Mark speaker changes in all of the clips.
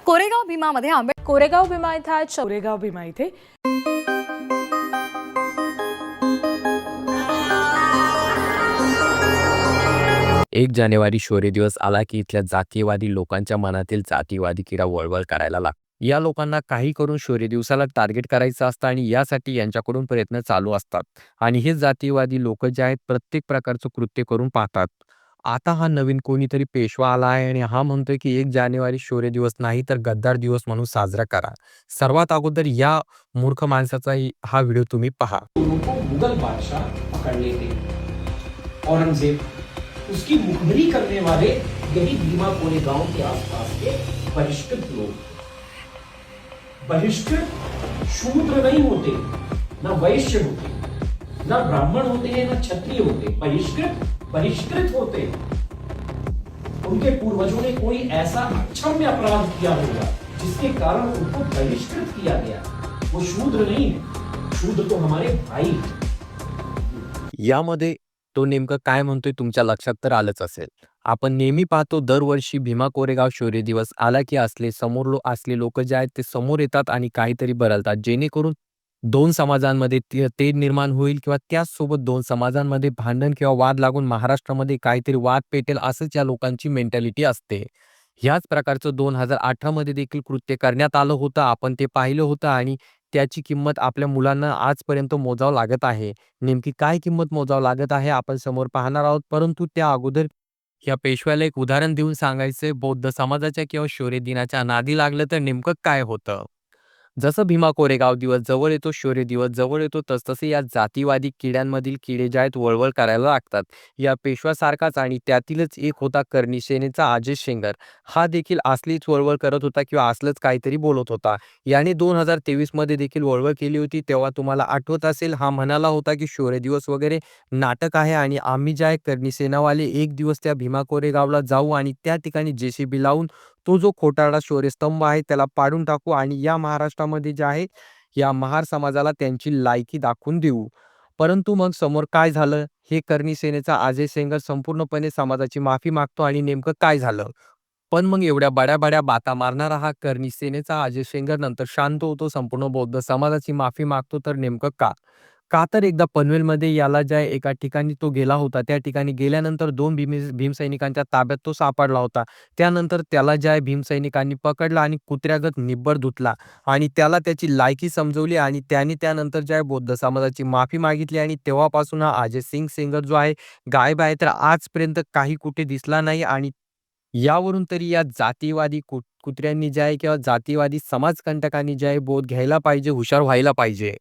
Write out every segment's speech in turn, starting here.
Speaker 1: कोरेगाव भीमामध्ये
Speaker 2: कोरेगाव भीमा इथं आज
Speaker 3: कोरेगाव भीमा इथे
Speaker 4: एक जानेवारी शौर्य दिवस आला की इथल्या जातीयवादी लोकांच्या मनातील जातीवादी किडा वळवळ करायला लागतो. या लोकांना काही करून शौर्य दिवसाला टार्गेट करायचं असतं आणि यासाठी यांच्याकडून प्रयत्न चालू असतात. आणि हे जातीयवादी लोक जे आहेत प्रत्येक प्रकारचं कृत्य करून पाहतात. आता हा नवीन कोणीतरी पेशवा आला आहे आणि हा म्हणतोय की 1 जानेवारी शौर्य दिवस नाही तर गद्दार दिवस म्हणून साजरा करा. सर्वात अगोदर या मूर्ख माणसाचा हा व्हिडिओ तुम्ही पहा.
Speaker 5: उनको मुगल बादशाह पकड़ने थे। औरंगजेब उसकी मुखबरी करने वाले यही भीमा कोरेगांव के आसपास के बहिष्कृत लोग। बहिष्कृत शूद्र नहीं होते, ना वैश्य होते, ना ब्राह्मण होते हैं, ना क्षत्रिय होते। बहिष्कृत होते। उनके पूर्वजों ने कोई ऐसा अक्षम्य अपराध किया होगा जिसके कारण उनको बहिष्कृत किया गया। वो शूद्र नहीं है, शूद्र तो हमारे भाई हैं।
Speaker 4: यामध्ये तो नेमकं काय म्हणतोय तुमच्या लक्षात तर आलंच असेल. आपण नेहमी पाहतो दरवर्षी भीमा कोरेगाव शौर्य दिवस आला की असले लोक जे आहेत ते समोर येतात आणि काहीतरी बदलतात जेणेकरून दोन समाजांमध्ये तेढ निर्माण होईल किंवा त्याचसोबत दोन समाजांमध्ये भांडण किंवा वाद लागून महाराष्ट्रामध्ये काहीतरी वाद पेटेल असंच या लोकांची मेंटॅलिटी असते. ह्याच प्रकारचं 2018 मध्ये देखील कृत्य करण्यात आलं होतं. आपण ते पाहिलं होतं आणि त्याची किंमत आपल्या मुलांना आजपर्यंत मोजावं लागत आहे. नेमकी काय किंमत मोजावं लागत आहे आपण समोर पाहणार आहोत. परंतु त्या अगोदर या पेशव्याला एक उदाहरण देऊन सांगायचंय. बौद्ध समाजाच्या किंवा शौर्य दिनाच्या नादी लागलं तर नेमकं काय होतं. जसं भीमा कोरेगाव दिवस जवळ येतो, शौर्य दिवस जवळ येतो, तसतसे या जातीवादी किड्यांमधील किडे जे आहेत वळवळ करायला लागतात. या पेशव्यासारखाच आणि त्यातीलच एक होता करणी सेनेचा अजय शेंगर. हा देखील असलीच वळवळ करत होता किंवा असलंच काहीतरी बोलत होता. याने 2023 मध्ये देखील वळवळ केली होती. तेव्हा तुम्हाला आठवत असेल हा म्हणाला होता की शौर्य दिवस वगैरे नाटक आहे आणि आम्ही जे आहे करणी सेनावाले एक दिवस त्या भीमा कोरेगावला जाऊ आणि त्या ठिकाणी जेसीबी लावून तो जो खोटारडा शौर्यस्तंभ आहे त्याला पाडून टाकू आणि या महाराष्ट्रामध्ये जे आहे या महार समाजाला त्यांची लायकी दाखवून देऊ. परंतु मग समोर काय झालं, हे करणी सेनेचा अजय सेंगर संपूर्णपणे समाजाची माफी मागतो आणि नेमकं काय झालं. पण मग एवढ्या बड्या बाता मारणारा हा करणी सेनेचा अजय सेंगर नंतर शांत होतो, संपूर्ण बौद्ध समाजाची माफी मागतो. तर नेमकं का? का तर एकदा पनवेलमध्ये याला ज्या एका ठिकाणी तो गेला होता, त्या ठिकाणी गेल्यानंतर 2 भीमसैनिकांच्या ताब्यात तो सापडला होता. त्यानंतर त्याला ज्या भीमसैनिकांनी पकडलं आणि कुत्र्यागत निब्बर धुतला आणि त्याला त्याची लायकी समजवली आणि त्याने त्यानंतर ज्या बौद्ध समाजाची माफी मागितली आणि तेव्हापासून हा अजय सिंग सेंगर जो आहे गायब आहे. तर आजपर्यंत काही कुठे दिसला नाही आणि यावरून तरी या जातीवादी कुत्र्यांनी जे आहे किंवा जातीवादी समाजकंटकांनी जे आहे बोध घ्यायला पाहिजे, हुशार व्हायला पाहिजे.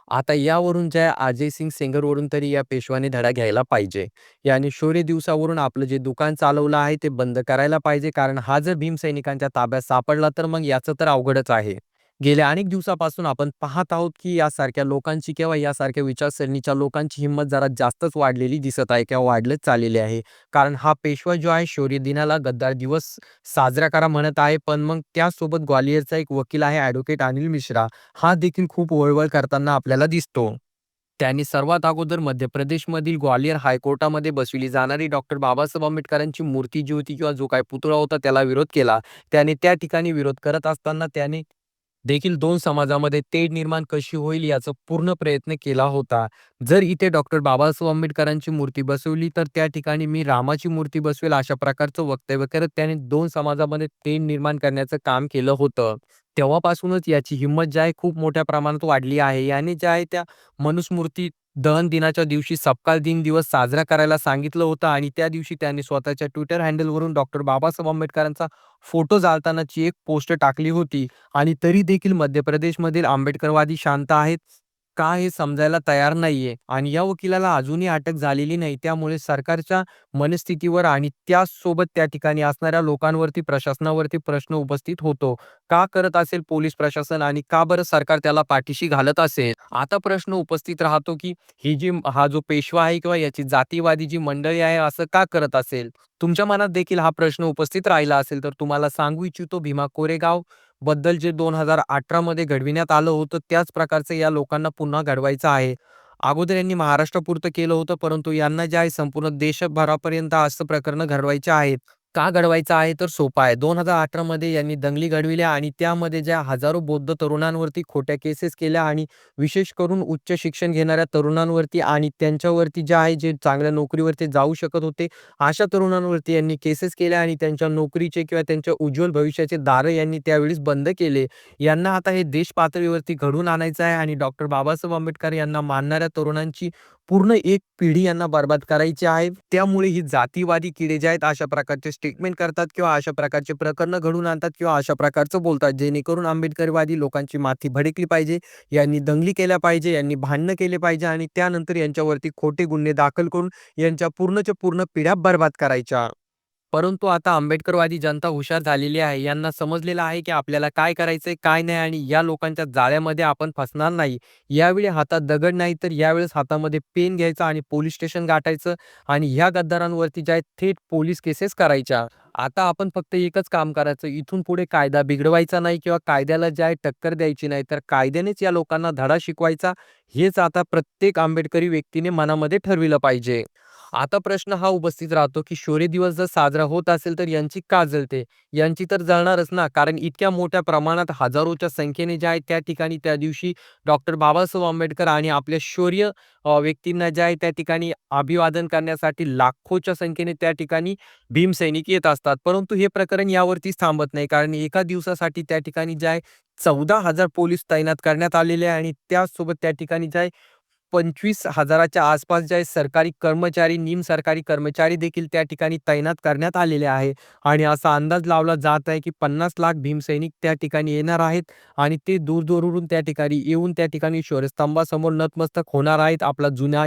Speaker 4: आता यावरून जे आहे अजय सिंग सेंगरवरून तरी या पेशवाने धडा घ्यायला पाहिजे. याने शौर्य दिवसावरून आपलं जे दुकान चालवलं आहे ते बंद करायला पाहिजे. कारण हा जर भीमसैनिकांच्या ताब्यात सापडला तर मग याचं तर अवघडच आहे. गेल्या अनेक दिवसापासून आपण पाहत आहोत की यासारख्या लोकांची किंवा यासारख्या विचारसरणीच्या लोकांची हिंमत जरा जास्तच वाढलेली दिसत आहे किंवा वाढलंच चाललेली आहे. कारण हा पेशवा जो आहे शौर्य दिनाला गद्दार दिवस साजरा करा म्हणत आहे. पण मग त्यासोबत ग्वालियरचा एक वकील आहे ॲडव्होकेट अनिल मिश्रा, हा देखील खूप वळवळ करताना आपल्याला दिसतो. त्यांनी सर्वात अगोदर मध्य प्रदेशमधील ग्वालियर हायकोर्टामध्ये बसविली जाणारी डॉक्टर बाबासाहेब आंबेडकरांची मूर्ती जी होती किंवा जो काही पुतळा होता त्याला विरोध केला. त्याने त्या ठिकाणी विरोध करत असताना त्याने देखील 2 समाजामध्ये तेढ निर्माण कशी होईल याचा पूर्ण प्रयत्न केला होता. जर इथे डॉक्टर बाबासाहेब आंबेडकरांची मूर्ती बसवली तर त्या ठिकाणी मी रामाची मूर्ती बसवेल अशा प्रकारचं वक्तव्य करत त्याने 2 समाजामध्ये तेढ निर्माण करण्याचं काम केलं होतं. तेव्हापासूनच याची हिंमत जी आहे खूप मोठ्या प्रमाणात वाढली आहे. याने जे आहे त्या मनुस्मृती दहन दिनाच्या दिवशी सपकाळ दिन दिवस साजरा करायला सांगितलं होतं आणि त्या दिवशी त्यांनी स्वतःच्या ट्विटर हँडलवरून डॉक्टर बाबासाहेब आंबेडकरांचा फोटो जाळतानाची एक पोस्ट टाकली होती. आणि तरी देखील मध्य प्रदेशमधील आंबेडकरवादी शांत आहेत का हे समजायला तयार नाहीये आणि या वकिलाला अजूनही अटक झालेली नाही. त्यामुळे सरकारच्या मनस्थितीवर आणि त्याचसोबत त्या ठिकाणी असणाऱ्या लोकांवरती प्रशासनावरती प्रश्न उपस्थित होतो. का करत असेल पोलीस प्रशासन आणि का बरं सरकार त्याला पाठीशी घालत असेल. आता प्रश्न उपस्थित राहतो की हा जो पेशवा आहे किंवा याची जातीवादी जी मंडळी आहे असं का करत असेल. तुमच्या मनात देखील हा प्रश्न उपस्थित राहिला असेल तर तुम्हाला सांगू इच्छितो भीमा कोरेगाव बद्दल जे 2018 मध्ये घडविण्यात आलं होतं त्याच प्रकारचं या लोकांना पुन्हा घडवायचं आहे. अगोदर यांनी महाराष्ट्रापुरतं केलं होतं परंतु यांना जे आहे संपूर्ण देशभरापर्यंत असं प्रकरणं घडवायचे आहेत. का घडवायचा आहे? तर सोपा आहे. 2018 मध्ये यांनी दंगली घडविल्या आणि त्यामध्ये ज्या हजारो बौद्ध तरुणांवरती खोट्या केसेस केल्या आणि विशेष करून उच्च शिक्षण घेणाऱ्या तरुणांवरती आणि त्यांच्यावरती जे आहे, जे चांगल्या नोकरीवरती जाऊ शकत होते, अशा तरुणांवरती यांनी केसेस केल्या आणि त्यांच्या नोकरीचे किंवा त्यांच्या उज्ज्वल भविष्याचे दार यांनी त्यावेळेस बंद केले. यांना आता हे देश पातळीवरती घडवून आणायचं आहे आणि डॉक्टर बाबासाहेब आंबेडकर यांना मानणाऱ्या तरुणांची पूर्ण एक पिढी यांना बरबाद करायची आहे. त्यामुळे ही जातीवादी किडे जे आहेत अशा प्रकारचे स्टेटमेंट करतात किंवा अशा प्रकारचे प्रकरणं घडवून आणतात किंवा अशा प्रकारचं बोलतात, जेणेकरून आंबेडकरवादी लोकांची माथी भडकली पाहिजे. यांनी दंगली केल्या पाहिजे, यांनी भांडणं केले पाहिजे आणि त्यानंतर यांच्यावरती खोटे गुन्हे दाखल करून यांच्या पूर्णच्या पूर्ण पिढ्या बरबाद करायच्या. परंतु आता आंबेडकरवादी जनता हुशार झालेली आहे. यांना समजलेलं आहे, की आपल्याला काय करायचंय, काय नाही आणि या लोकांच्या जाळ्यामध्ये आपण फसणार नाही. यावेळी हातात दगड नाही, तर यावेळेस हातामध्ये पेन घ्यायचा आणि पोलीस स्टेशन गाठायचं आणि ह्या गद्दारांवरती जे आहे थेट पोलीस केसेस करायच्या. आता आपण फक्त एकच काम करायचं, इथून पुढे कायदा बिघडवायचा नाही किंवा कायद्याला जे आहे टक्कर द्यायची नाही, तर कायद्यानेच या लोकांना धडा शिकवायचा. हेच आता प्रत्येक आंबेडकरी व्यक्तीने मनामध्ये ठरविलं पाहिजे. आता प्रश्न हा उपस्थित राहतो, की शौर्य दिवस जर साजरा होत असेल, तर यांची का जळते? यांची तर जळणारच ना, कारण इतक्या मोठ्या प्रमाणात हजारोच्या संख्येने जे आहे त्या ठिकाणी त्या दिवशी डॉक्टर बाबासाहेब आंबेडकर आणि आपल्या शौर्य व्यक्तींना जे आहे त्या ठिकाणी अभिवादन करण्यासाठी लाखोच्या संख्येने त्या ठिकाणी भीमसैनिक येत असतात. परंतु हे प्रकरण यावरतीच थांबत नाही, कारण एका दिवसासाठी त्या ठिकाणी जे आहे 14,000 पोलीस तैनात करण्यात आलेले आहे आणि त्याचसोबत त्या ठिकाणी जे आहे 25,000च्या आसपास जे आहे सरकारी कर्मचारी, निमसरकारी कर्मचारी देखील त्या ठिकाणी तैनात करण्यात आलेले आहे आणि असा अंदाज लावला जात आहे, की 50 लाख भीमसैनिक त्या ठिकाणी येणार आहेत आणि ते दूर-दूरवरून त्या ठिकाणी येऊन त्या ठिकाणी शौर्यस्तंभासमोर नतमस्तक होणार आहेत. आपला जुना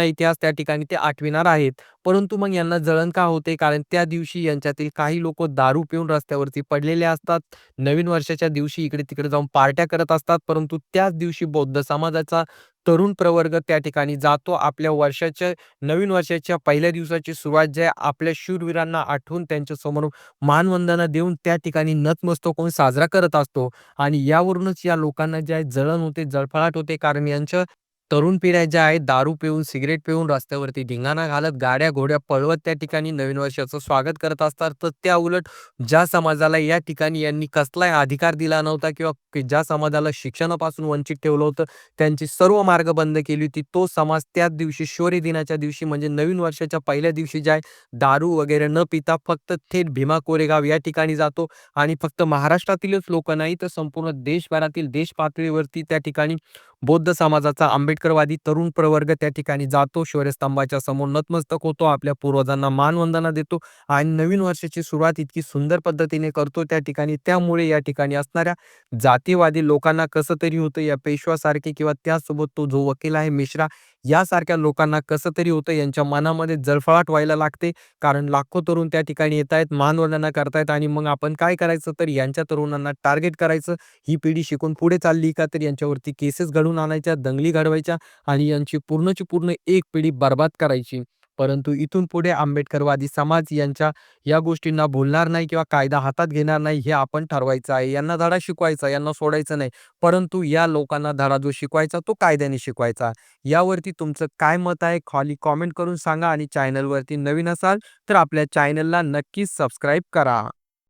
Speaker 4: इतिहास त्या ठिकाणी ते आठविणार आहेत. परंतु मग यांना जळण का होते? कारण त्या दिवशी यांच्यातील काही लोकं दारू पिऊन रस्त्यावरती पडलेले असतात. नवीन वर्षाच्या दिवशी इकडे-तिकडे जाऊन पार्ट्या करत असतात. परंतु त्याच दिवशी बौद्ध समाजाचा तरुण प्रवर्ग त्या ठिकाणी जातो. आपल्या वर्षाच्या नवीन वर्षाच्या पहिल्या दिवसाची सुरुवात जी आहे आपल्या शूरवीरांना आठवून त्यांच्यासमोर मानवंदना देऊन त्या ठिकाणी नतमस्तक होऊन साजरा करत असतो आणि यावरूनच या लोकांना जे आहे जळण होते, जळफळाट होते. कारण यांच्या तरुण पिढ्या ज्या आहेत दारू पिऊन, सिगारेट पिऊन रस्त्यावरती धिंगाणा घालत, गाड्या-घोड्या पळवत त्या ठिकाणी नवीन वर्षाचं स्वागत करत असतात. तर त्याउलट ज्या समाजाला या ठिकाणी यांनी कसलाही अधिकार दिला नव्हता किंवा ज्या समाजाला शिक्षणापासून वंचित ठेवलं होतं, त्यांची सर्व मार्ग बंद केली होती. तो समाज त्याच दिवशी शौर्य दिनाच्या दिवशी म्हणजे नवीन वर्षाच्या पहिल्या दिवशी जे आहे दारू वगैरे न पिता फक्त थेट भीमा कोरेगाव या ठिकाणी जातो आणि फक्त महाराष्ट्रातीलच लोकं नाही, तर संपूर्ण देशभरातील देश पातळीवरती त्या ठिकाणी बौद्ध समाजाचा आंबेडकरवादी तरुण प्रवर्ग त्या ठिकाणी जातो. शौर्यस्तंभाच्या समोर नतमस्तक होतो. आपल्या पूर्वजांना मानवंदना देतो आणि नवीन वर्षाची सुरुवात इतकी सुंदर पद्धतीने करतो त्या ठिकाणी. त्यामुळे या ठिकाणी असणाऱ्या जातीवादी लोकांना कसं तरी होतं, या पेशवासारखे किंवा त्याचसोबत तो जो वकील आहे मिश्रा, यासारख्या लोकांना कसं तरी होतं, यांच्या मनामध्ये जळफळाट व्हायला लागते. कारण लाखो तरुण त्या ठिकाणी येतायत, मानवंदना करतायत आणि मग आपण काय करायचं, तर यांच्या तरुणांना टार्गेट करायचं. ही पिढी शिकून पुढे चालली का, तर यांच्यावरती केसेस घडवून आणायच्या, दंगली घडवायच्या आणि यांची पूर्णची पूर्ण एक पिढी बरबाद करायची. परंतु इथून पुढे आंबेडकरवादी समाज यांच्या या गोष्टींना भुलणार नाही किंवा कायदा हातात घेणार नाही, हे आपण ठरवायचं आहे. यांना धडा शिकवायचा, यांना सोडायचं नाही. परंतु या लोकांना धडा जो शिकवायचा तो कायद्याने शिकवायचा. यावरती तुमचं काय मत आहे? खाली कॉमेंट करून सांगा आणि चॅनलवरती नवीन असाल तर आपल्या चॅनलला नक्कीच सबस्क्राईब करा.